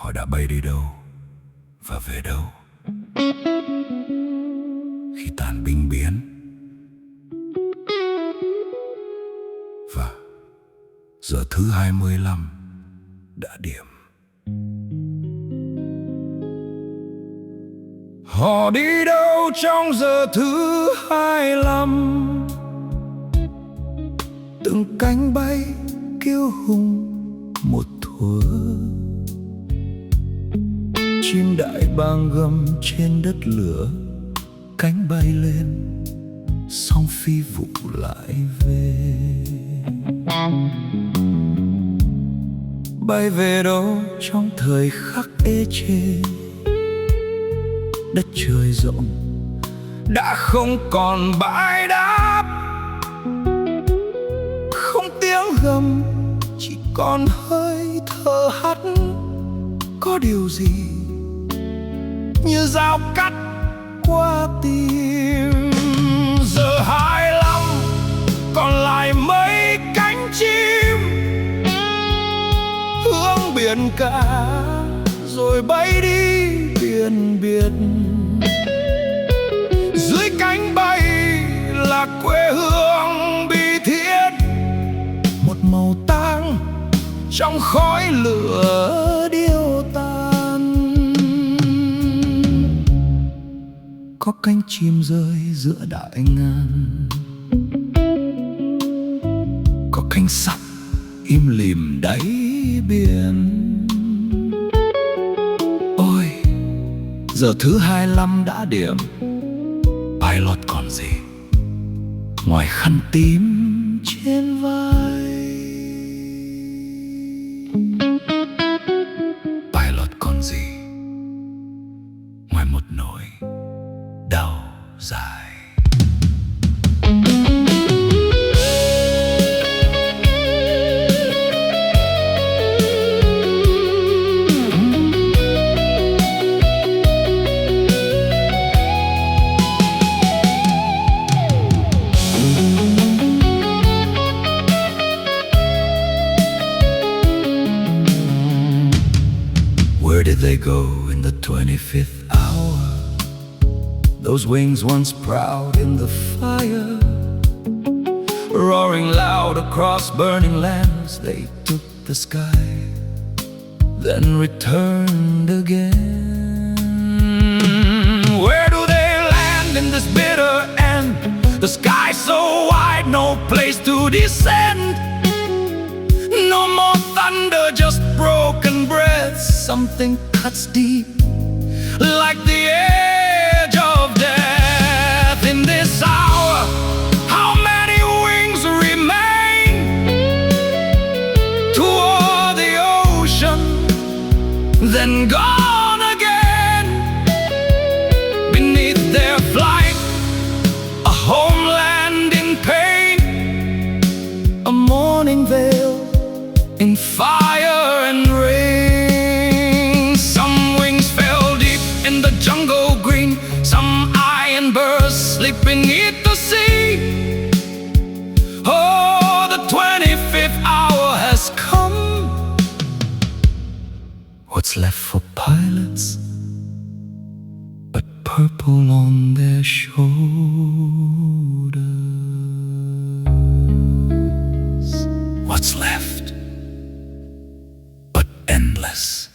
Họ đã bay đi đâu và về đâu khi tàn binh biến. Và giờ thứ 25 đã điểm. Họ đi đâu trong giờ thứ 25? Từng cánh bay kêu hùng một thuở, chim đại bàng gầm trên đất lửa, cánh bay lên song phi vụ lại về. Bay về đâu trong thời khắc ê chề, đất trời rộng đã không còn bãi đáp, không tiếng gầm chỉ còn hơi thở hắt. Có điều gì như dao cắt qua tim. Giờ 25 còn lại mấy cánh chim hướng biển cả rồi bay đi biển biệt. Dưới cánh bay là quê hương bi thiết, một màu tang trong khói lửa điêu tan. Có cánh chim rơi giữa đại ngàn, có cánh sắt im lìm đáy biển. Ôi, giờ thứ 25 đã điểm. Pilot còn gì ngoài khăn tím trên vai. Pilot còn gì ngoài một nỗi đau dài. Where did they go in the 25th hour? Those wings once proud in the fire, roaring loud across burning lands, they took the sky, then returned again. Where do they land in this bitter end? The sky so wide, no place to descend. No more thunder, just broken breaths. Something cuts deep, like the edge of death. In this hour, how many wings remain toward the ocean, then gone again? Beneath their flight, a homeland in pain, a mourning veil in fire and rain. Some wings fell deep in the jungle green, some iron burst sleep beneath the sea. Oh, the 25th hour has come. What's left for pilots but purple on their shoulders? What's left but endless